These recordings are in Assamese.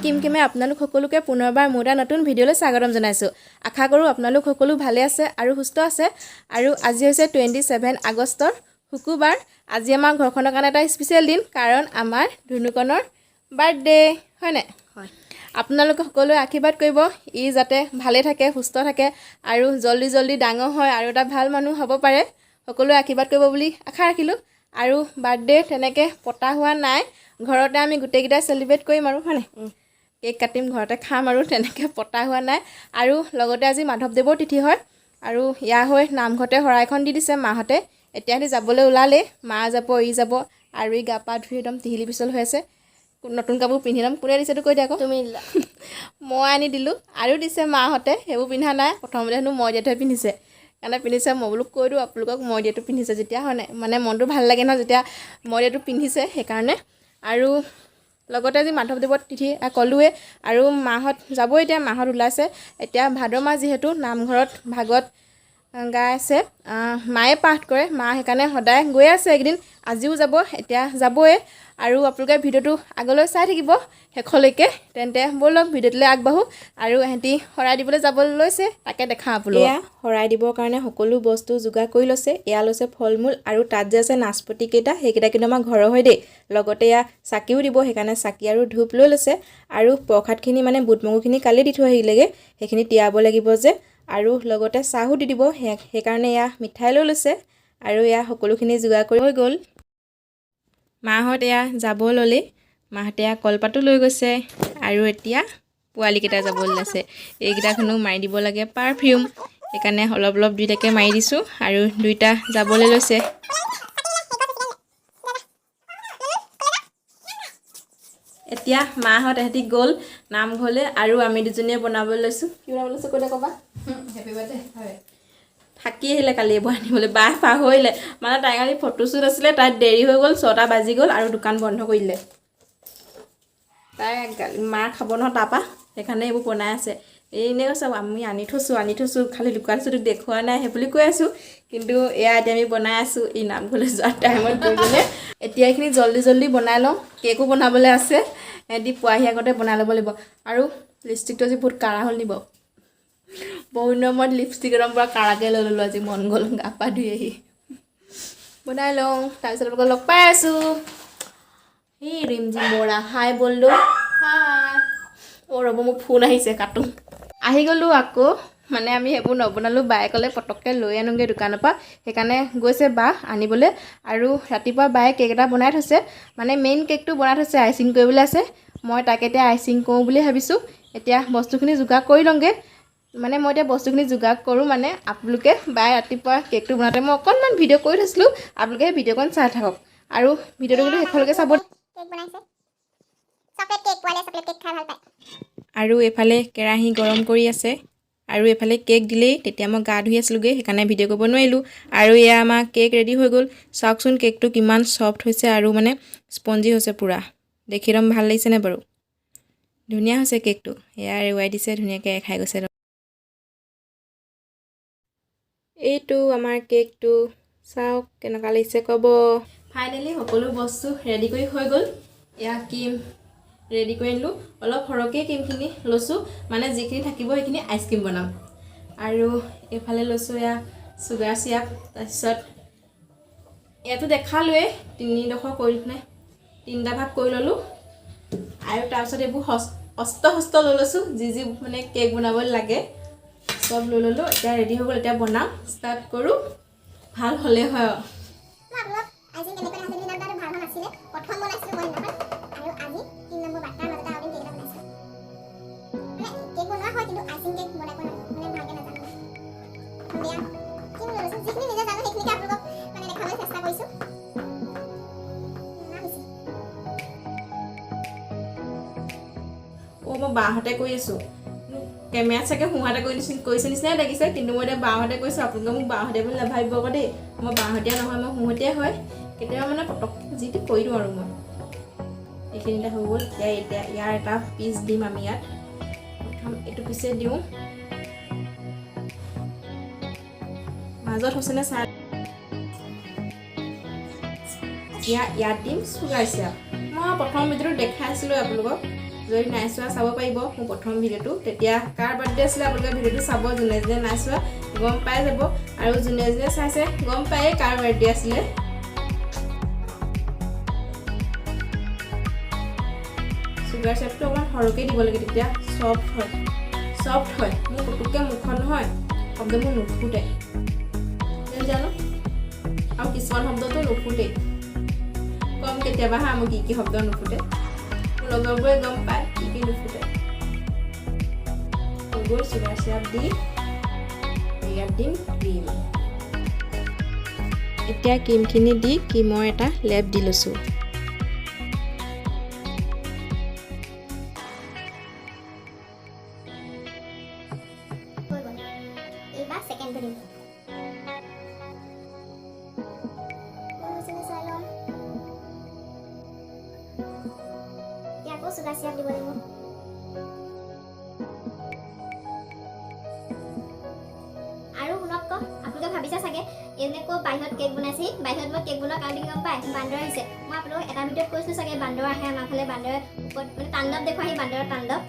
কিমকিমে আপোনালোক সকলোকে পুনৰবাৰ মোৰ এটা নতুন ভিডিঅ'লৈ স্বাগতম জনাইছোঁ। আশা কৰোঁ আপোনালোক সকলো ভালে আছে আৰু সুস্থ আছে। আৰু আজি হৈছে 27 আগষ্টৰ শুকুৰবাৰ। আজি আমাৰ ঘৰখনৰ কাৰণে এটা স্পেচিয়েল দিন, কাৰণ আমাৰ ধুনুকণৰ বাৰ্থডে, হয়নে? হয়। আপোনালোকে সকলোৱে আশীৰ্বাদ কৰিব ই যাতে ভালে থাকে, সুস্থ থাকে আৰু জল্দি জল্দি ডাঙৰ হয় আৰু এটা ভাল মানুহ হ'ব পাৰে। সকলোৱে আশীৰ্বাদ কৰিব বুলি আশা ৰাখিলোঁ। আৰু বাৰ্থডে তেনেকৈ পতা হোৱা নাই, ঘৰতে আমি গোটেইকেইটাই চেলিব্ৰেট কৰিম আৰু হয়নে? কেক কাটিম, ঘৰতে খাম আৰু তেনেকৈ পতা হোৱা নাই। আৰু লগতে আজি মাধৱদেৱৰ তিথি হয় আৰু ইয়াৰ হৈ নামঘৰতে শৰাইখন দি দিছে মাহঁতে। এতিয়া সিহঁতি যাবলৈ ওলালেই, মা যাব, ই যাব আৰু ই গা পা ধুই একদম টিহিলি পিছল হৈ আছে। নতুন কাপোৰ পিন্ধি ল'ম। কোনে দিছেতো কৈ দিয়া আকৌ। তুমি দিলা। মই আনি দিলোঁ আৰু দিছে মাহঁতে, সেইবোৰ পিন্ধা নাই। প্ৰথমতে হেনো মই দিয়াটোহে পিন্ধিছে, সেইকাৰণে পিন্ধিছে। মই বোলো কৈ দিওঁ আপোনালোকক মই দিয়াটো পিন্ধিছে যেতিয়া, হয় নাই? মানে মনটো ভাল লাগে ন যেতিয়া মই দিয়াটো পিন্ধিছে, সেইকাৰণে। আৰু লগতে আজি মাধৱদেৱৰ তিথি ক'লোৱে, আৰু মাহঁত যাবই। এতিয়া মাহঁত ওলাইছে। এতিয়া ভাদ মাহ যিহেতু নামঘৰত ভাগৱত গাই আছে, মায়ে পাঠ কৰে, মা সেইকাৰণে সদায় গৈ আছে এইকেইদিন। আজিও যাব, এতিয়া যাবই। আৰু আপোনালোকে ভিডিঅ'টো আগলৈ চাই থাকিব শেষলৈকে। তেন্তে ব'লক ভিডিঅ'টোলৈ আগবাঢ়োঁ। আৰু এহেঁতি শৰাই দিবলৈ যাবলৈ লৈছে, তাকে দেখা আপোনালোক। এয়া শৰাই দিবৰ কাৰণে সকলো বস্তু যোগাৰ কৰি লৈছে। এয়া লৈছে ফল মূল, আৰু তাত যে আছে নাচপতিকেইটা, সেইকেইটা কিন্তু আমাৰ ঘৰৰ হয় দেই। লগতে এয়া চাকিও দিব, সেইকাৰণে চাকি আৰু ধূপ লৈ লৈছে। আৰু প্ৰসাদখিনি মানে বুট মগুখিনি কালি দি থৈ আহিলেগৈ, সেইখিনি তিয়াব লাগিব যে। আৰু লগতে চাহো দি দিব, সেইকাৰণে এয়া মিঠাই লৈ লৈছে। আৰু এয়া সকলোখিনি যোগাৰ কৰি হৈ গ'ল। মাহঁত এয়া যাব ল'লেই, মাহঁতে এয়া কলপাতো লৈ গৈছে। আৰু এতিয়া পোৱালিকেইটা যাবলৈ লৈছে। এইকেইটাখনো মাৰি দিব লাগে পাৰফিউম, সেইকাৰণে অলপ অলপ দুইটাকে মাৰি দিছোঁ। আৰু দুইটা যাবলৈ লৈছে। এতিয়া মাহঁত এহেঁতি গ'ল নামঘৰলৈ, আৰু আমি দুজনীয়ে বনাবলৈ লৈছোঁ। কি বনাবলৈ লৈছোঁ কৈ দিয়া ক'বা। Happy birthday. হয়, থাকি আহিলে কালি এইবোৰ আনিবলৈ, বাহ পাহৰিলে। মানে তাই কালি ফটোশ্বুট আছিলে, তাত দেৰি হৈ গ'ল, 6টা বাজি গ'ল আৰু দোকান বন্ধ কৰি দিলে। তাই মাৰ খাব নহয় তাৰপৰা, সেইকাৰণে এইবোৰ বনাই আছে। এনেই কৈছে আমি আনি থৈছোঁ, খালি দোকানটো দেখুওৱা নাই সেই বুলি কৈ আছোঁ। কিন্তু এয়া এতিয়া আমি বনাই আছোঁ এই নামঘৰলৈ যোৱাৰ টাইমত দুইজনীয়ে। এতিয়া এইখিনি জল্দি জল্দি বনাই লওঁ, কেকো বনাবলৈ আছে। সিহঁতি পোৱাহি আগতে বনাই ল'ব লাগিব। আৰু লিপষ্টিকটো আজি বহুত কাঢ়া হ'ল নি বাৰু? বহুত দিনৰ মূৰত লিপষ্টিক একদম পূৰা কাঢ়াকৈ লৈ ল'লোঁ আজি, মন গ'ল গা পা ধুই আহি। বনাই লওঁ, তাৰপিছত আপোনালোকক লগ পাই আছোঁ। এই ৰিমজিম বৰা, হাই বল্লো। হাই। অ' ৰ'ব, মোৰ ফোন আহিছে, কাটো। আহি গ'লোঁ আকৌ। মানে আমি সেইবোৰ নবনালোঁ, বায়ে ক'লে পটককৈ লৈ আনোগৈ দোকানৰ পৰা, সেইকাৰণে গৈছে বা আনিবলৈ। আৰু ৰাতিপুৱা বায়ে কেক এটা বনাই থৈছে, মানে মেইন কেকটো বনাই থৈছে, আইচিং কৰিবলৈ আছে। মই তাকে এতিয়া আইচিং কৰোঁ বুলি ভাবিছোঁ। এতিয়া বস্তুখিনি যোগাৰ কৰি লওঁগৈ। মানে মই এতিয়া বস্তুখিনি যোগাৰ কৰোঁ, মানে আপোনালোকে বায়ে ৰাতিপুৱা কেকটো বনাওঁতে মই অকণমান ভিডিঅ' কৰি থৈছিলোঁ, আপোনালোকে সেই ভিডিঅ'কণ চাই থাকক। আৰু ভিডিঅ'টো কিন্তু শেষলৈকে চাব। আৰু এইফালে কেৰাহী গৰম কৰি আছে, আৰু এইফালে কেক দিলেই। তেতিয়া মই গা ধুই আছিলোঁগৈ, সেইকাৰণে ভিডিঅ' কৰিব নোৱাৰিলোঁ। আৰু এয়া আমাৰ কেক ৰেডি হৈ গ'ল। চাওকচোন কেকটো কিমান ছফ্ট হৈছে আৰু মানে স্পঞ্জি হৈছে পূৰা। দেখি একদম ভাল লাগিছেনে বাৰু? ধুনীয়া হৈছে কেকটো। এয়া এৰুৱাই দিছে, ধুনীয়াকৈ খাই গৈছে। এইটো আমাৰ কেকটো, চাওক কেনেকুৱা লাগিছে ক'ব। ফাইনেলি সকলো বস্তু ৰেডি কৰি হৈ গ'ল। এয়া ক্ৰীম ৰেডি কৰি আনিলোঁ। অলপ সৰহকৈ ক্ৰীমখিনি লৈছোঁ, মানে যিখিনি থাকিব সেইখিনি আইচক্ৰীম বনাম। আৰু এইফালে লৈছোঁ এয়া চুগাৰ চিৰাপ। তাৰপিছত ইয়াতো দেখালোৱে, 3ডোখৰ কৰি পিনে 3টা ভাগ কৰি ল'লোঁ। আৰু তাৰপিছত এইবোৰ হস্ত লৈ লৈছোঁ, যি মানে কেক বনাবলৈ লাগে চব লৈ ল'লোঁ। এতিয়া ৰেডি হৈ গ'ল, এতিয়া বনাম, ষ্টাৰ্ট কৰোঁ। ভাল হ'লে হয় আৰু। মই বাহঁতে কৰি আছোঁ, কেমেৰাত চাগে সোঁহাতে কৰিছে নিচিনাই লাগিছে, কিন্তু মই এতিয়া বাহঁতে কৈছোঁ। আপোনালোকে মোক বাহঁতে বুলি নাভাবিব আকৌ দেই, মই বাহঁতীয়া নহয়, মই সোঁহতীয়া হয়। কেতিয়াবা মানে পটককৈ যিটো কৰি দিওঁ আৰু মই। এইখিনিতে হৈ গ'ল। এতিয়া ইয়াৰ এটা পিচ দিম আমি ইয়াত। প্ৰথম এইটো পিছে দিওঁ, মাজত হৈছেনে চাই। ইয়াত দিম চুগাৰ চিৰাপ। মই প্ৰথম ভিডিঅ'টো দেখাইছিলোঁ আপোনালোকক, যদি নাই চোৱা চাব পাৰিব মোৰ প্ৰথম ভিডিঅ'টো তেতিয়া কাৰ বাৰ্থডে আছিলে আপোনালোকে ভিডিঅ'টো চাব যোনে যোনে নাই চোৱা গম পাই যাব আৰু যোনে যোনে চাইছে গম পায়ে কাৰ বাৰ্থডে আছিলে চুগাৰ চিৰাপটো অকণমান সৰহকৈ দিব লাগে তেতিয়া চফ্ট হয় মোৰ পুতুককৈ মুখখন নহয় শব্দ মোৰ নুফুটে জানো আৰু কিছুমান শব্দটো নুফুটেই কম কেতিয়াবা হা মোৰ কি শব্দ নুফুটে মোৰ লগৰবোৰে গম পায় কি নুফুটে গৈ চুগাৰ চিৰাপ দি ইয়াত দিম ক্ৰীম এতিয়া ক্ৰীমখিনি দি ক্ৰীমৰ এটা লেপ দি লৈছোঁ চুগাৰ চিৰাপ দিব লাগিব আৰু শুনক ক আপোনালোকে ভাবিছে চাগে এনেকৈ বাহিৰত কেক বনাইছি বাহিৰত মই কেক বনোৱা কাৰণ গম পাই বান্দৰ আহিছে মই আপোনালোকক এটা ভিডিঅ'ত কৈছিলোঁ চাগে বান্দৰ আহে আমাৰ ফালে বান্দৰৰ ওপৰত মানে তাণ্ডৱ দেখুৱাহি বান্দৰৰ তাণ্ডৱ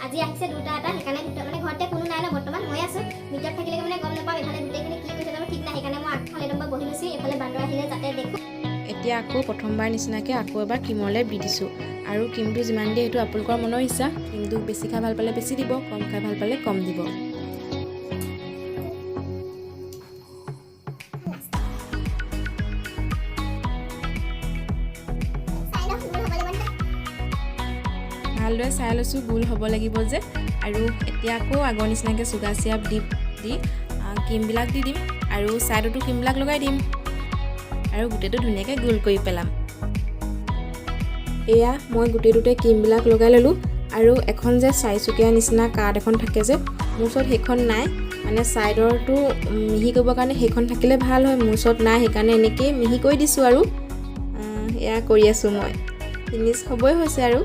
আজি আহিছে দুটা এটা সেইকাৰণে দুটা মানে ঘৰতে কোনো নাই ন বৰ্তমান মই আছোঁ ভিতৰত থাকিলে মানে গম নাপাওঁ এইফালে গোটেইখিনি কি কৈছে যাব ঠিক নাই সেইকাৰণে মই আগফালে একদম বহি লৈছোঁ এইফালে বান্দৰ আহিলে যাতে দেখোঁ এতিয়া আকৌ প্ৰথমবাৰ নিচিনাকৈ আকৌ এবাৰ ক্ৰীমৰ লেপ দি দিছোঁ আৰু ক্ৰীমটো যিমান দিয়ে সেইটো আপোনালোকৰ মনৰ ইচ্ছা ক্ৰীমটো বেছি খাই ভাল পালে বেছি দিব কম খাই ভাল পালে কম দিব ভালদৰে চাই লৈছোঁ গোল হ'ব লাগিব যে আৰু এতিয়া আকৌ আগৰ নিচিনাকৈ চুগাৰ চিৰাপ দি ক্ৰীমবিলাক দি দিম আৰু ছাইডতো ক্ৰীমবিলাক লগাই দিম আৰু গোটেইটো ধুনীয়াকৈ গোল কৰি পেলাম এয়া মই গোটেইটোতে ক্ৰীমবিলাক লগাই ল'লোঁ আৰু এখন যে চাৰিচুকীয়া নিচিনা কাৰ্ড এখন থাকে যে মোৰ ওচৰত সেইখন নাই মানে ছাইডৰটো মিহি কৰিবৰ কাৰণে সেইখন থাকিলে ভাল হয় মোৰ ওচৰত নাই সেইকাৰণে এনেকৈয়ে মিহি কৰি দিছোঁ আৰু এয়া কৰি আছোঁ মই ফিনিছ হ'বই হৈছে আৰু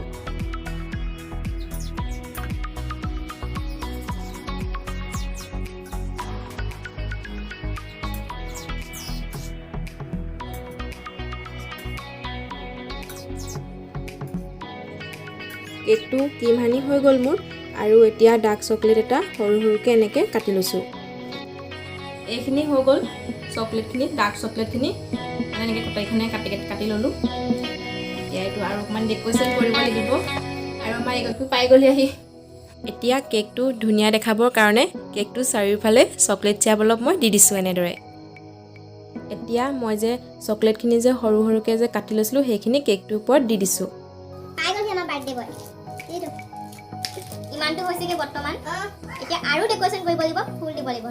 কেকটো ক্ৰীম সানি হৈ গ'ল মোৰ আৰু এতিয়া ডাৰ্ক চকলেট এটা সৰু সৰুকৈ এনেকৈ কাটি লৈছোঁ এইখিনি হৈ গ'ল চকলেটখিনি ডাৰ্ক চকলেটখিনি মানে এনেকৈ কটাৰীখনে কাটি ল'লোঁ এতিয়া এইটো আৰু অকণমান ডেক'ৰেশ্যন কৰিব লাগিব আৰু আমাৰ এইটো পাই গ'লি আহি এতিয়া কেকটো ধুনীয়া দেখাবৰ কাৰণে কেকটো চাৰিওফালে চকলেট চিৰাপ অলপ মই দি দিছোঁ এনেদৰে এতিয়া মই যে চকলেটখিনি যে সৰু সৰুকৈ যে কাটি লৈছিলোঁ সেইখিনি কেকটোৰ ওপৰত দি দিছোঁ ইমানটো হৈছেগে বৰ্তমান এতিয়া আৰু ডেকৰেশ্যন কৰিব লাগিব ফুল দিব লাগিব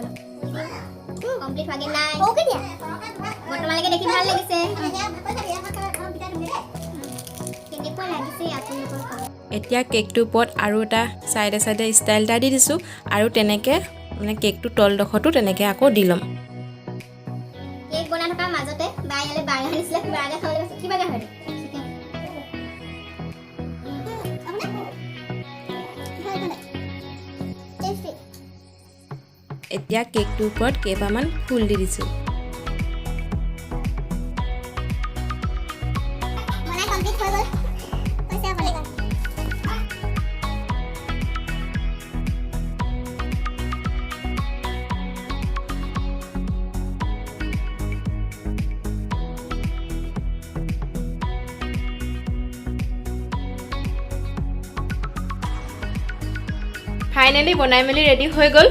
কমপ্লিট হোৱাগে নাই বৰ্তমানলৈকে দেখি ভাল লাগিছে কেনেকুৱা লাগিছে আপোনালোকৰ এতিয়া কেকটোৰ ওপৰত আৰু এটা চাইডে চাইডে ষ্টাইল এটা দি দিছোঁ আৰু তেনেকৈ মানে কেকটো তলডোখৰটো তেনেকৈ আকৌ দি ল'ম কেক বনাই থকাৰ মাজতে বাই ইয়ালৈ বাৰ্গাৰ আনিছিলে বাৰ্গাৰ খাবলৈ গৈছে কি বাৰ্গাৰ হয় এতিয়া কেকটোৰ ওপৰত কেইবামান ফুল দি দিছোঁ ফাইনেলি বনাই মেলি ৰেডি হৈ গ'ল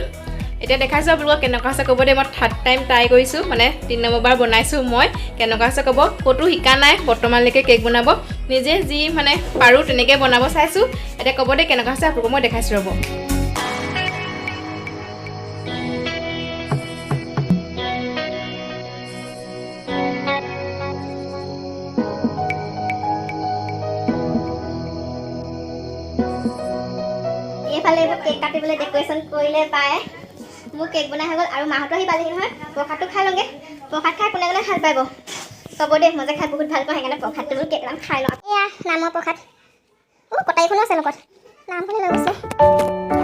এতিয়া দেখাইছোঁ আপোনালোকক কেনেকুৱা আছে ক'ব দেই মই থাৰ্ড টাইম ট্ৰাই কৰিছোঁ মানে 3 নম্বৰবাৰ বনাইছোঁ মই কেনেকুৱা আছে ক'ব ক'তো শিকা নাই বৰ্তমানলৈকে কেক বনাব নিজে যি মানে পাৰোঁ তেনেকৈ বনাব চাইছোঁ এতিয়া ক'ব দেই কেনেকুৱা আছে আপোনালোকক মই দেখাইছোঁ ৰ'ব এইফালে কেক কাটিবলৈ ডেকৰেশ্যন কৰিলে পায় মোৰ কেক বনাই হৈ গ'ল আৰু মাহঁতো আহি পালেহি নহয় প্ৰসাদটো খাই লওঁগৈ প্ৰসাদ খাই কোনে কোনে ভাল পাব ক'ব দেই মই যে খাই বহুত ভাল পাওঁ সেইকাৰণে প্ৰসাদটো বোলো কেইটামান খাই লওঁ এয়া নামৰ প্ৰসাদ কটাৰীখনো আছে লগত নামখনে লৈ গৈছে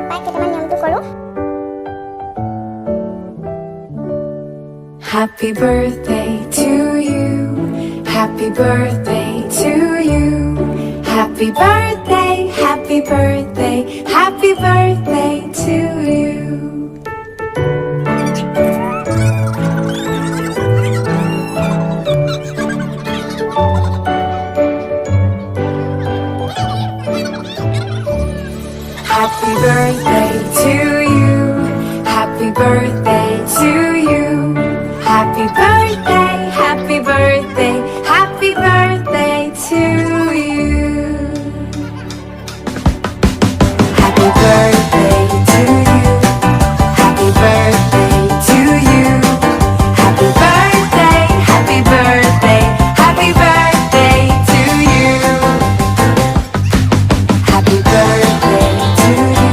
পাই কেইটামান নিয়মটো কৰোঁ Happy birthday to you. Happy birthday to you. Happy birthday, happy birthday, happy birthday to you. Happy birthday to you. Happy birthday to you. Happy birthday, happy birthday, happy birthday to you. Happy birthday to you. Happy birthday to you. Happy birthday, happy birthday, happy birthday to you. Happy birthday to you.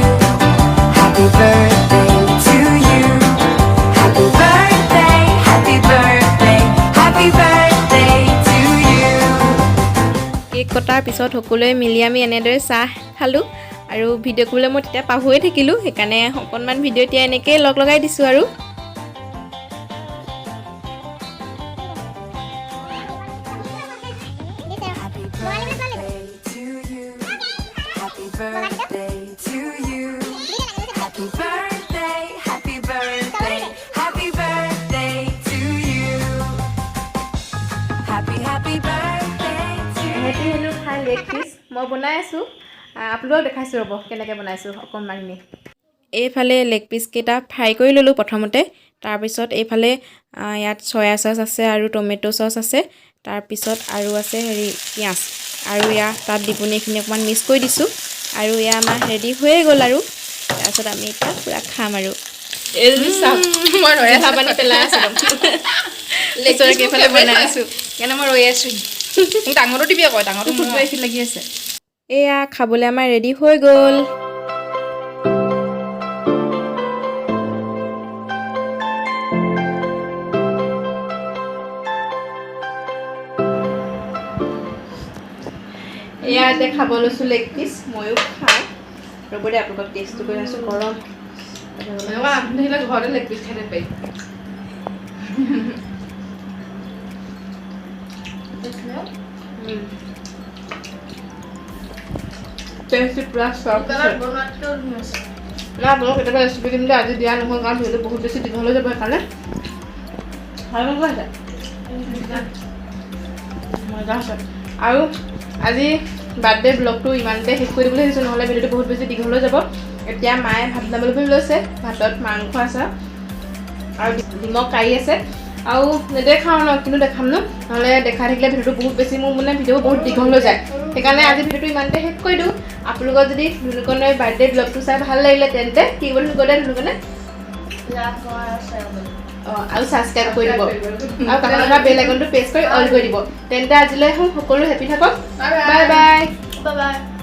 Happy birthday to you. Happy birthday, happy birthday, happy birthday to you. Cake কটাৰ পিছত সকলোৱে মিলি আমি এনেদৰে চাহ খালোঁ আৰু ভিডিঅ' কৰিবলৈ মই তেতিয়া পাহৰিয়ে থাকিলোঁ সেইকাৰণে অকণমান ভিডিঅ' এতিয়া এনেকৈ লগাই দিছোঁ আৰু Happy birthday to you. Happy birthday to you. Happy birthday, happy birthday, happy birthday to you. Happy, happy birthday to you. সিহঁতি হেনো খাই লেগ পিচ মই বনাই আছোঁ আপোনালোকক দেখাইছোঁ ৰ'ব কেনেকৈ বনাইছোঁ অকণমানি এইফালে লেগ পিচকেইটা ফ্ৰাই কৰি ল'লোঁ প্ৰথমতে তাৰপিছত এইফালে ইয়াত চয়া চচ আছে আৰু টমেট' চচ আছে তাৰপিছত আৰু আছে পিঁয়াজ আৰু ইয়াত তাত দিপনি এইখিনি অকণমান মিক্স কৰি দিছোঁ আৰু এয়া আমাৰ ৰেডি হৈয়ে গ'ল আৰু তাৰপিছত আমি এতিয়া পূৰা খাম আৰু মই ৰৈ আছোঁ পানী পেলাই আছোঁ এইফালে বনাই আছোঁ সেইকাৰণে মই ৰৈ আছোঁ ডাঙৰটো দিবি আকৌ ডাঙৰটো মোৰ এইখিনি লাগি আছে এয়া খাবলৈ আমাৰ ৰেডি হৈ গ'ল ইয়াতে খাব লৈছোঁ লেগ পিচ ময়ো খাওঁ ৰ'ব দে আপোনালোকক টেষ্টটো কৰি আছোঁ গৰম এনেকুৱা আপুনি থাকিলে ঘৰতে লেগ পিচ খাই পাৰি টেষ্টটো পূৰা চফ্ট আছে বনোৱাতকৈ ধুনীয়া আছে না আপোনালোক কেতিয়াবা ৰেচিপি দিম যে আজি দিয়া নহ'ল কাৰণ ভিডিঅ'টো বহুত বেছি দীঘল হৈ যাব সেইকাৰণে ভাল আছে মজা আছে আৰু আজি বাৰ্থডে ব্লগটো ইমানতে শেষ কৰি দিবলৈ আহিছোঁ নহ'লে ভিডিঅ'টো বহুত বেছি দীঘল হৈ যাব এতিয়া মায়ে ভাত বনাবলৈ লৈছে ভাতত মাংস আছে আৰু নিমখ কাঢ়ি আছে আৰু নেদেখাওঁ ন কিন্তু দেখাম ন নহ'লে দেখাই থাকিলে ভিডিঅ'টো বহুত বেছি মোৰ মানে ভিডিঅ' বহুত দীঘল হৈ যায় সেইকাৰণে আজি ভিডিঅ'টো ইমানতে শেষ কৰি দিওঁ আপোনালোকৰ যদি ধুনুকণৰ বাৰ্থডে ব্লগটো চাই ভাল লাগিলে তেন্তে কি কৰিব ধুনুকণে আৰু ছাবস্ক্ৰাইব কৰি দিব আৰু কাষত থকা বেল আইকনটো প্ৰেছ কৰি অল কৰি দিব তেন্তে আজিলৈ সকলো হেপী থাকক বাই বাই বাই